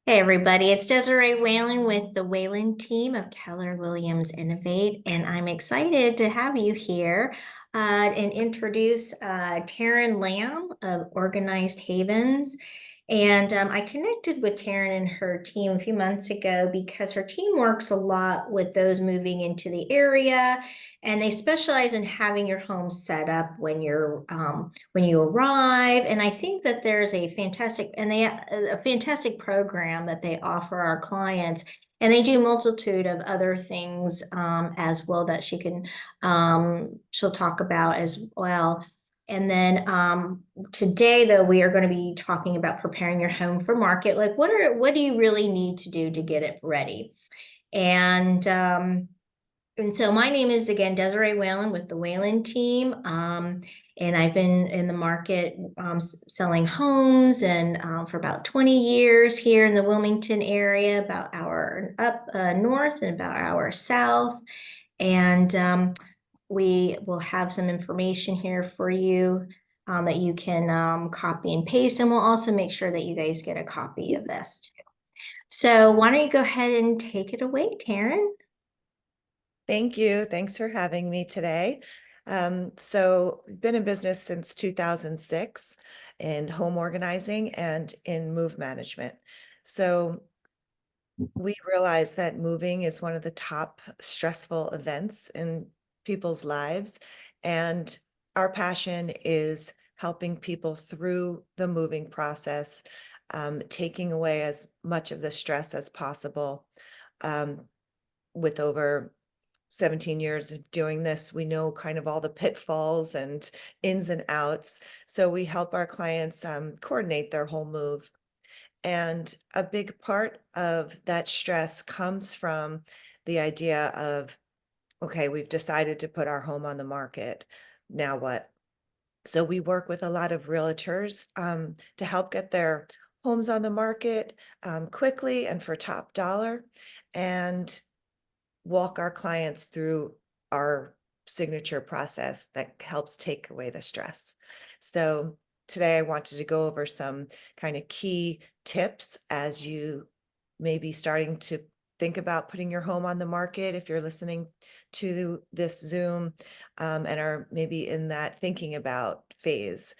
Hey everybody, it's Desiree Whalen with the Whalen team of Keller Williams Innovate, and I'm excited to have you here and introduce Taryn Lamb of Organized Havens. And I connected with Taryn and her team a few months ago because her team works a lot with those moving into the area, and they specialize in having your home set up when you arrive. And I think that there's a fantastic program that they offer our clients. And they do multitude of other things as well that she'll talk about as well. And then today, though, we are going to be talking about preparing your home for market. Like, what do you really need to do to get it ready? And so my name is again Desiree Whalen with the Whalen team. And I've been in the market selling homes and for about 20 years here in the Wilmington area, about hour up north and about hour south. And we will have some information here for you that you can copy and paste. And we'll also make sure that you guys get a copy of this too. So why don't you go ahead and take it away, Taryn? Thank you. Thanks for having me today. So we've been in business since 2006 in home organizing and in move management. So we realize that moving is one of the top stressful events in people's lives. And our passion is helping people through the moving process, taking away as much of the stress as possible. Um, with over 17 years of doing this, we know kind of all the pitfalls and ins and outs. So we help our clients coordinate their whole move. And a big part of that stress comes from the idea of, okay, we've decided to put our home on the market. Now what? So we work with a lot of realtors to help get their homes on the market quickly and for top dollar. And walk our clients through our signature process that helps take away the stress. So today I wanted to go over some kind of key tips as you may be starting to think about putting your home on the market if you're listening to this Zoom and are maybe in that thinking about phase.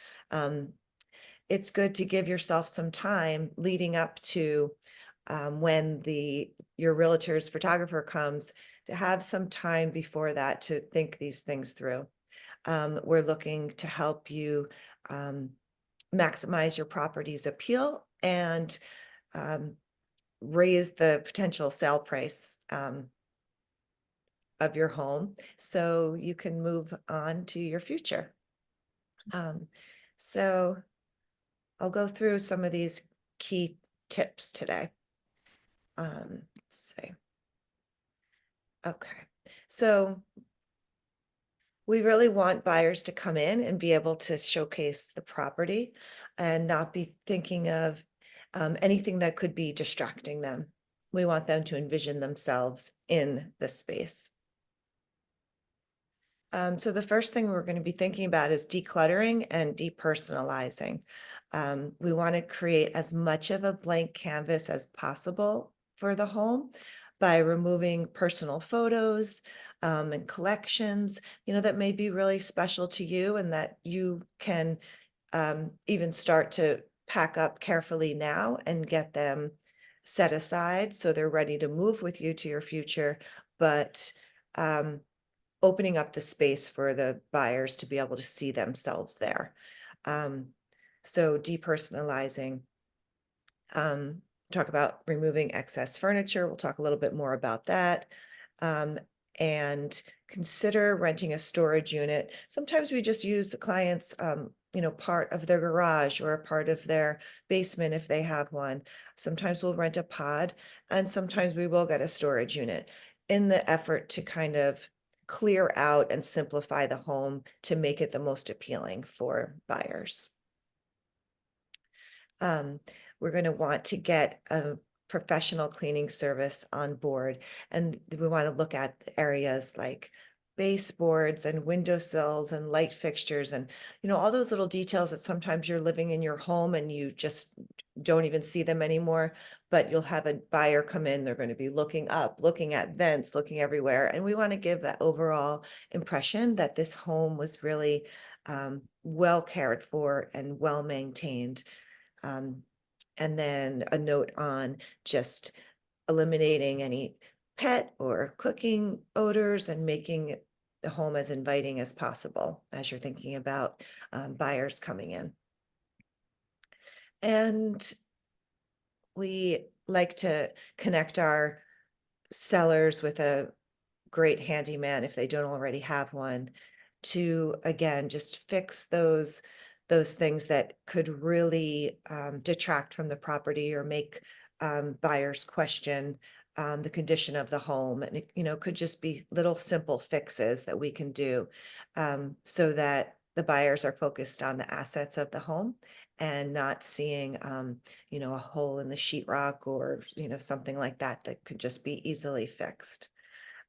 It's good to give yourself some time leading up to when your realtor's photographer comes, to have some time before that to think these things through. We're looking to help you maximize your property's appeal and um, raise the potential sale price of your home so you can move on to your future. Um, so I'll go through some of these key tips today. Let's see. Okay. So we really want buyers to come in and be able to showcase the property and not be thinking of anything that could be distracting them. We want them to envision themselves in the space. So the first thing we're going to be thinking about is decluttering and depersonalizing. We want to create as much of a blank canvas as possible for the home by removing personal photos and collections, that may be really special to you and that you can even start to pack up carefully now and get them set aside so they're ready to move with you to your future. But opening up the space for the buyers to be able to see themselves there. Um, so depersonalizing, talk about removing excess furniture. We'll talk a little bit more about that. And consider renting a storage unit. Sometimes we just use the client's, part of their garage or a part of their basement if they have one. Sometimes we'll rent a pod, and sometimes we will get a storage unit in the effort to kind of clear out and simplify the home to make it the most appealing for buyers. We're going to want to get a professional cleaning service on board, and we want to look at areas like baseboards and windowsills and light fixtures and all those little details that sometimes you're living in your home and you just don't even see them anymore, but you'll have a buyer come in, they're going to be looking up, looking at vents, looking everywhere. And we want to give that overall impression that this home was really well cared for and well maintained. Um, and then a note on just eliminating any pet or cooking odors and making the home as inviting as possible as you're thinking about buyers coming in. And we like to connect our sellers with a great handyman if they don't already have one, to again just fix those things that could really detract from the property or make buyers question the condition of the home. And it, could just be little simple fixes that we can do so that the buyers are focused on the assets of the home and not seeing a hole in the sheetrock or something like that that could just be easily fixed.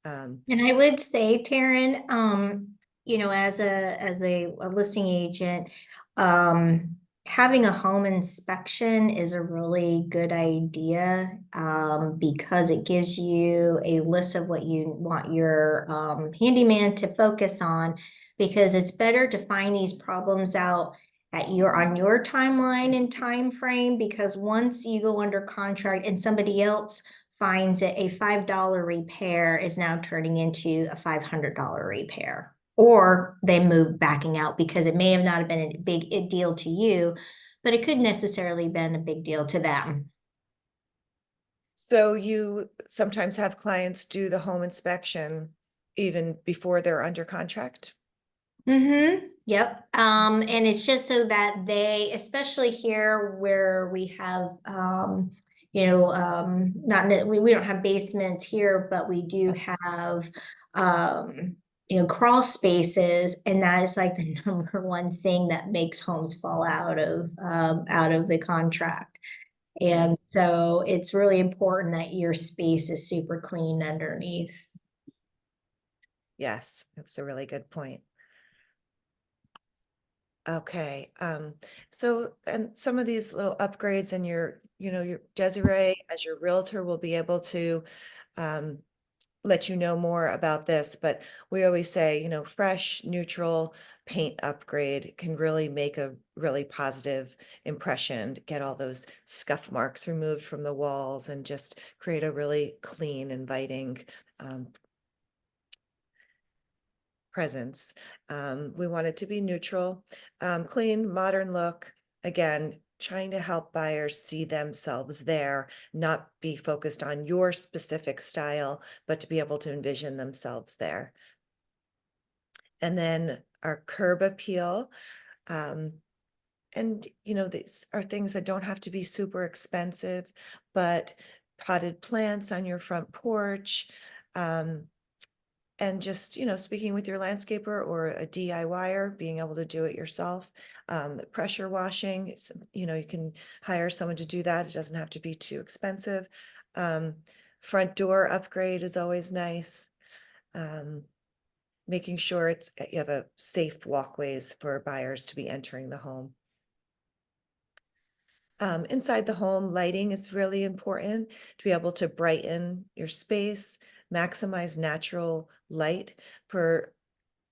And I would say, Taryn, as a listing agent, having a home inspection is a really good idea, because it gives you a list of what you want your handyman to focus on, because it's better to find these problems out on your timeline and time frame, because once you go under contract and somebody else finds that a $5 repair is now turning into a $500 repair. Or they move backing out because it may have not been a big deal to you, but it could necessarily been a big deal to them. So you sometimes have clients do the home inspection even before they're under contract? Mm-hmm. Yep. And it's just so that they, especially here where we have, not we don't have basements here, but we do have, crawl spaces, and that is like the number one thing that makes homes fall out of the contract. Mm, And so it's really important that your space is super clean underneath. yes, that's a really good point. Okay, so and some of these little upgrades and your Desiree as your realtor will be able to um, let you know more about this, but we always say, fresh, neutral paint upgrade can really make a really positive impression, get all those scuff marks removed from the walls and just create a really clean, inviting um, presence. We want it to be neutral, clean, modern look. Again, trying to help buyers see themselves there, not be focused on your specific style, but to be able to envision themselves there. And then our curb appeal. Um, and, these are things that don't have to be super expensive, but potted plants on your front porch, um, and just speaking with your landscaper or a DIYer, being able to do it yourself. Pressure washing, you can hire someone to do that. It doesn't have to be too expensive. um, Front door upgrade is always nice. um, Making sure you have a safe walkways for buyers to be entering the home. Inside the home, lighting is really important to be able to brighten your space, maximize natural light for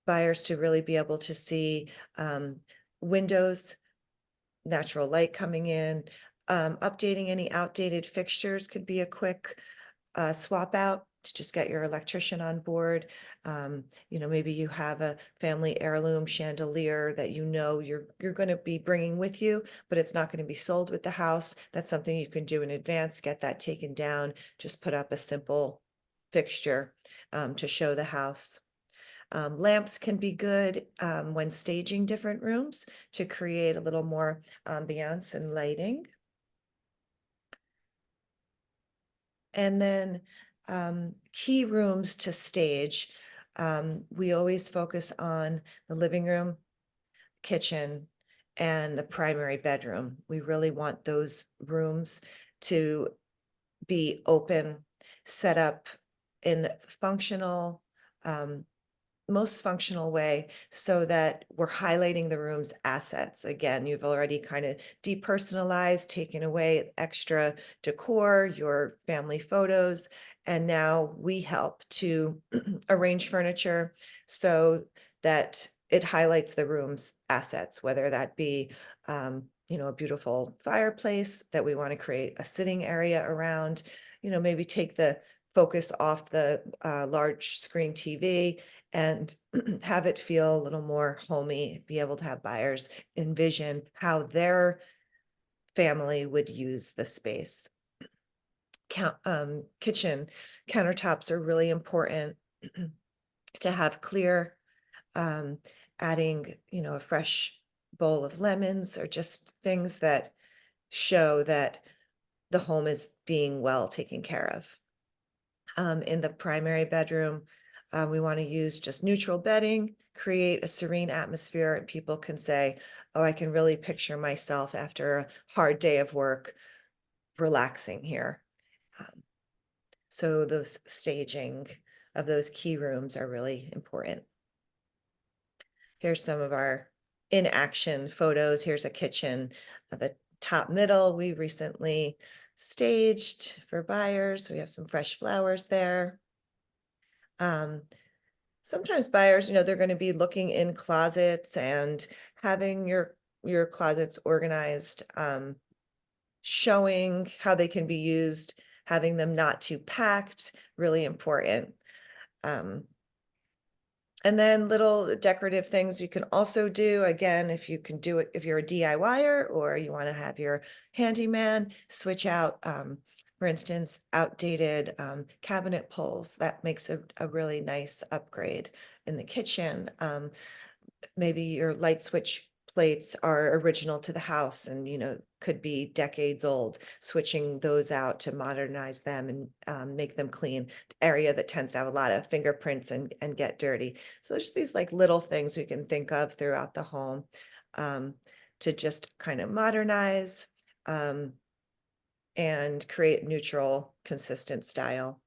buyers to really be able to see windows, natural light coming in. Updating any outdated fixtures could be a quick swap out to just get your electrician on board. Maybe you have a family heirloom chandelier that you're going to be bringing with you, but it's not going to be sold with the house. That's something you can do in advance, get that taken down, just put up a simple fixture to show the house. Lamps can be good when staging different rooms to create a little more ambiance and lighting. And then key rooms to stage. We always focus on the living room, kitchen, and the primary bedroom. We really want those rooms to be open, set up in functional most functional way so that we're highlighting the room's assets. Again, you've already kind of depersonalized, taken away extra decor, your family photos, and now we help to arrange furniture so that it highlights the room's assets, whether that be a beautiful fireplace that we want to create a sitting area around, maybe take the focus off the large screen TV and have it feel a little more homey, be able to have buyers envision how their family would use the space. Kitchen countertops are really important to have clear, adding, a fresh bowl of lemons or just things that show that the home is being well taken care of. In the primary bedroom, we want to use just neutral bedding, create a serene atmosphere, and people can say, oh, I can really picture myself after a hard day of work, relaxing here. So those staging of those key rooms are really important. Here's some of our in action photos. Here's a kitchen at the top middle. We recently staged for buyers. We have some fresh flowers there. Sometimes buyers, they're going to be looking in closets and having your closets organized, showing how they can be used, having them not too packed, really important. And then little decorative things you can also do. Again, if you can do it, if you're a DIYer or you want to have your handyman switch out, for instance, outdated cabinet pulls, that makes a really nice upgrade in the kitchen. Maybe your light switch plates are original to the house and could be decades old, switching those out to modernize them and make them clean. Area that tends to have a lot of fingerprints and get dirty. So there's these like little things we can think of throughout the home, to just kind of modernize, and create neutral, consistent style.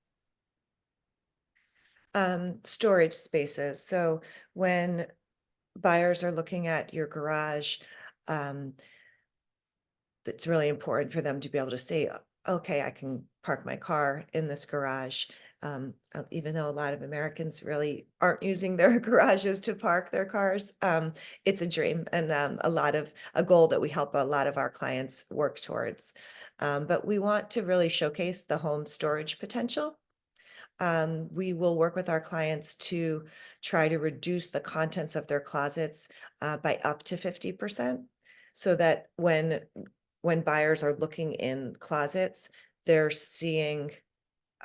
Storage spaces. So when buyers are looking at your garage, it's really important for them to be able to say, okay, I can park my car in this garage. Even though a lot of Americans really aren't using their garages to park their cars, it's a dream and a goal that we help a lot of our clients work towards. But we want to really showcase the home storage potential. We will work with our clients to try to reduce the contents of their closets by up to 50%, so that when buyers are looking in closets, they're seeing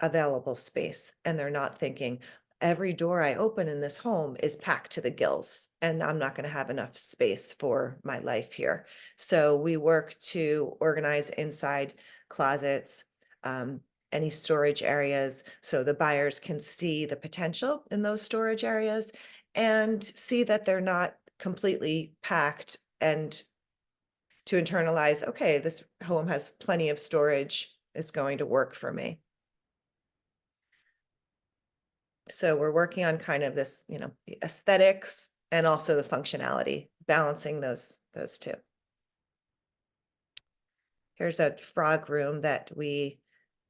available space and they're not thinking, every door I open in this home is packed to the gills and I'm not going to have enough space for my life here. So we work to organize inside closets, any storage areas, so the buyers can see the potential in those storage areas and see that they're not completely packed, and to internalize, okay, this home has plenty of storage, it's going to work for me. So we're working on kind of this, the aesthetics and also the functionality, balancing those two. Here's a frog room that we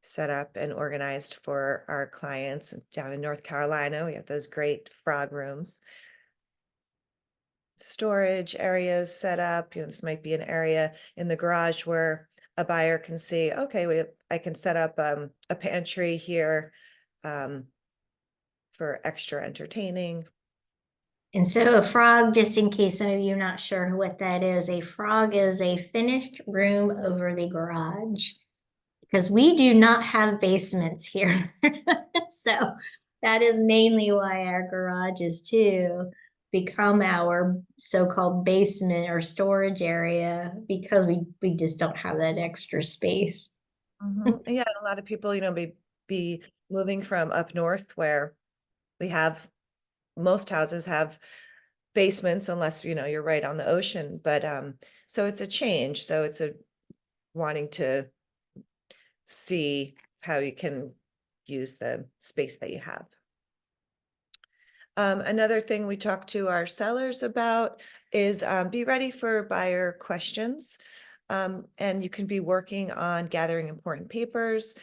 set up and organized for our clients down in North Carolina. We have those great frog rooms. Storage areas set up. This might be an area in the garage where a buyer can see, okay, I can set up a pantry here, for extra entertaining. And so a frog, just in case some of you are not sure what that is, a frog is a finished room over the garage, because we do not have basements here. So that is mainly why our garages too become our so-called basement or storage area, because we just don't have that extra space. Yeah, a lot of people, be moving from up north where we have, most houses have basements unless, you're right on the ocean. But so it's a change. So it's a wanting to see how you can use the space that you have. Another thing we talk to our sellers about is be ready for buyer questions. And you can be working on gathering important papers,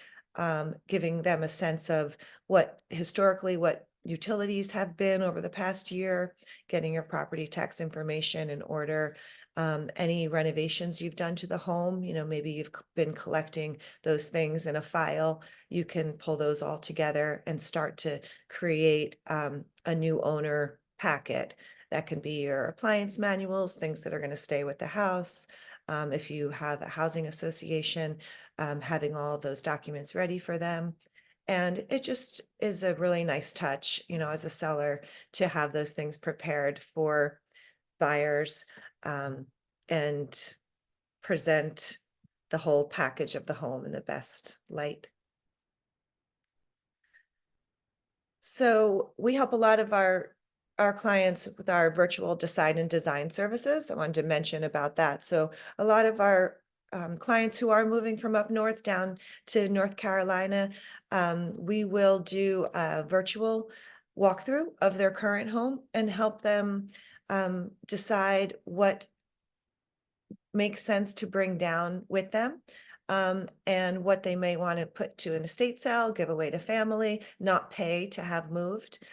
giving them a sense of what historically what utilities have been over the past year, getting your property tax information in order, any renovations you've done to the home, maybe you've been collecting those things in a file, you can pull those all together and start to create a new owner packet. That can be your appliance manuals, things that are going to stay with the house. If you have a housing association, having all of those documents ready for them. And it just is a really nice touch, as a seller to have those things prepared for buyers, and present the whole package of the home in the best light. So we help a lot of our clients with our virtual decide and design services. I wanted to mention about that. So a lot of our clients who are moving from up north down to North Carolina, we will do a virtual walkthrough of their current home and help them decide what makes sense to bring down with them, and what they may want to put to an estate sale, give away to family, not pay to have moved.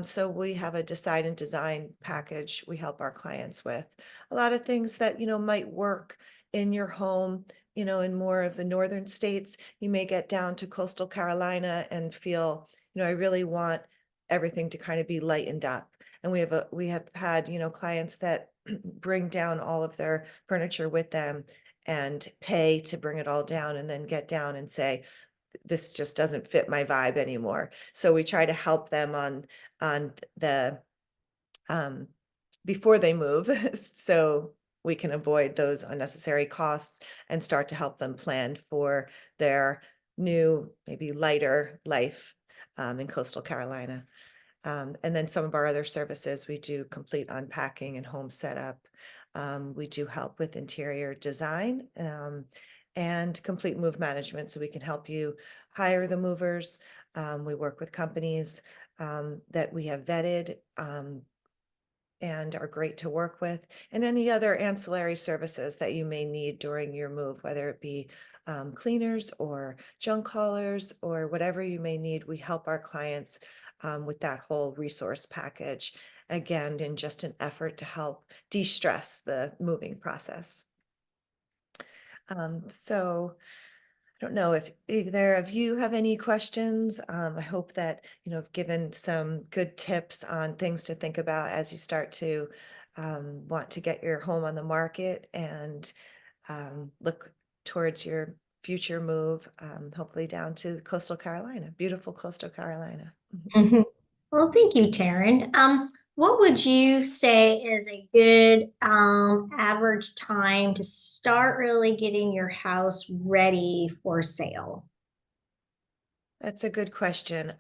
So we have a decide and design package we help our clients with. A lot of things that, might work in your home, in more of the northern states. You may get down to coastal Carolina and feel, I really want everything to kind of be lightened up. And we have had, clients that bring down all of their furniture with them and pay to bring it all down and then get down and say, this just doesn't fit my vibe anymore. So we try to help them on the before they move so we can avoid those unnecessary costs and start to help them plan for their new, maybe lighter life in coastal Carolina. And then some of our other services, we do complete unpacking and home setup. We do help with interior design, and complete move management. So we can help you hire the movers. We work with companies that we have vetted, and are great to work with, and any other ancillary services that you may need during your move, whether it be cleaners or junk haulers or whatever you may need. We help our clients with that whole resource package, again, in just an effort to help de-stress the moving process. So I don't know if either of you have any questions. I hope that, I've given some good tips on things to think about as you start to want to get your home on the market and look towards your future move, hopefully down to coastal Carolina, beautiful coastal Carolina. Mhm. Well, thank you, Taryn. What would you say is a good average time to start really getting your house ready for sale? That's a good question.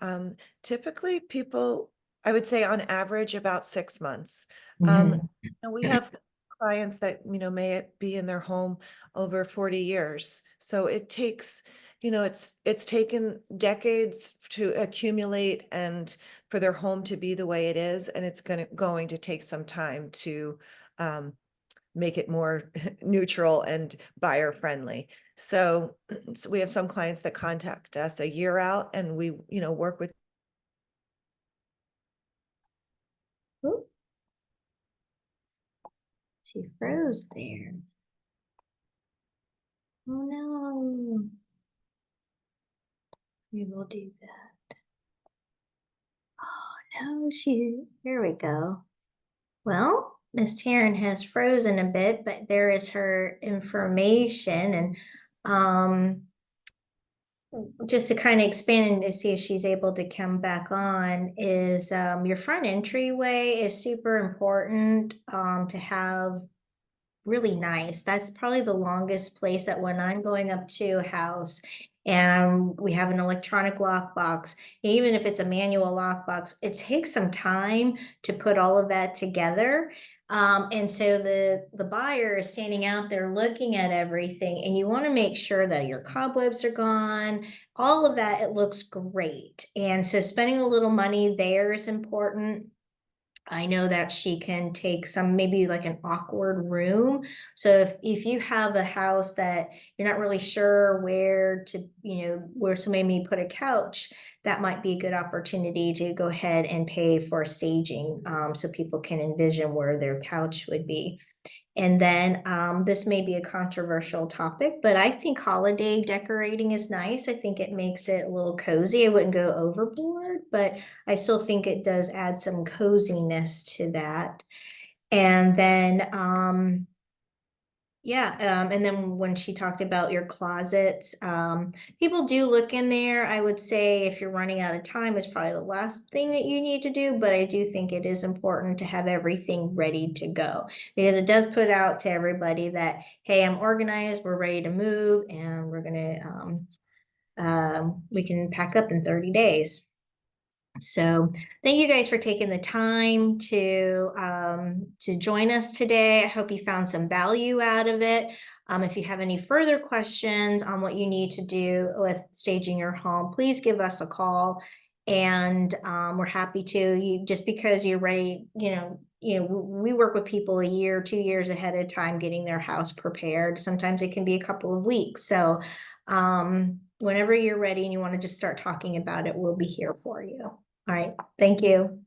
Typically people, I would say on average about 6 months. Mhm. We have clients that, may be in their home over 40 years. So it takes, it's taken decades to accumulate and for their home to be the way it is. And it's going to take some time to um, make it more neutral and buyer friendly. So, so we have some clients that contact us a year out and we, work with. Oop, she froze there. Oh no. We will do that. Oh no, there we go. Well, Miss Taryn has frozen a bit, but there is her information and just to kind of expand and to see if she's able to come back on is your front entryway is super important to have really nice. That's probably the longest place that when I'm going up to a house and we have an electronic lockbox, even if it's a manual lockbox, it takes some time to put all of that together. And so the buyer is standing out there looking at everything, and you want to make sure that your cobwebs are gone, all of that, it looks great. And so spending a little money there is important. I know that she can take some, maybe like an awkward room. So if you have a house that you're not really sure where to, where somebody may put a couch, that might be a good opportunity to go ahead and pay for staging, so people can envision where their couch would be. And then this may be a controversial topic, but I think holiday decorating is nice. I think it makes it a little cozy. I wouldn't go overboard, but I still think it does add some coziness to that. And then yeah, and then when she talked about your closets, people do look in there. I would say if you're running out of time, it's probably the last thing that you need to do, but I do think it is important to have everything ready to go because it does put out to everybody that, hey, I'm organized, we're ready to move, and we're gonna we can pack up in 30 days. So thank you guys for taking the time to join us today. I hope you found some value out of it. If you have any further questions on what you need to do with staging your home, please give us a call, and we're happy to. You just because you're ready, we work with people a year, 2 years ahead of time getting their house prepared. Sometimes it can be a couple of weeks. So whenever you're ready and you want to just start talking about it, we'll be here for you. All right. Thank you.